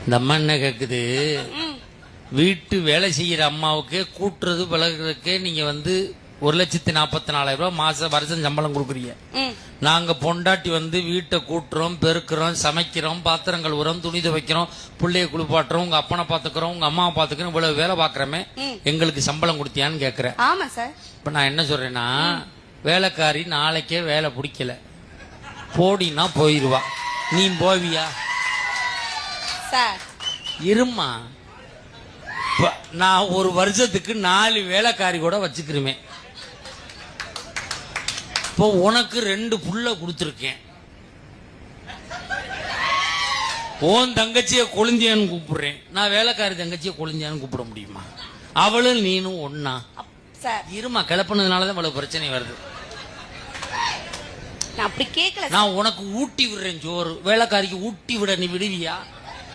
இந்த அம்மா என்ன கேக்குது, வீட்டு வேலை செய்யற அம்மாவுக்கு கூட்டுறது விலகுறதுக்கே நீங்க வந்து 1,44,000 ரூபாய் மாசம் வருஷம் சம்பளம் கொடுக்குறீங்க. நாங்க பொண்டாட்டி வந்து வீட்டை கூட்டுறோம், பெருக்கிறோம், சமைக்கிறோம், பாத்திரம் கழுவுறோம், துணி துவைக்கிறோம், பிள்ளைய குளிப்பாட்டுறோம், உங்க அப்பனை பாத்துக்கிறோம், உங்க அம்மாவை பாத்துக்கிறோம், இவ்வளவு வேலை பாக்குறமே, எங்களுக்கு சம்பளம் கொடுத்தியான்னு கேக்குறேன். ஆமா சார். இப்ப நான் என்ன சொல்றேன்னா, வேலைக்காரி நாளைக்கே வேலை பிடிக்கல போடினா போயிருவா, நீ போவியா? சார் இருமா, நான் ஒரு வருஷத்துக்கு 4 வேலைக்காரி கூட வச்சுக்கிறேன். இப்போ உனக்கு 2 புள்ள கொடுத்துருக்கேன். ஓன் தங்கச்சிய கொழுந்தியான்னு கூப்பிடுறேன், நான் வேலைக்காரி தங்கச்சிய கொழுந்தியான்னு கூப்பிட முடியுமா? அவளும் நீனும் ஒன்னா? இருமா, கிளப்பினதுனாலதான் இவ்வளவு பிரச்சனை வருது. நான் அப்படி கேட்கல. நான் உனக்கு ஊட்டி விடுறேன் சோறு, வேலைக்காரிக்கு ஊட்டி விட நீ விடுவியா?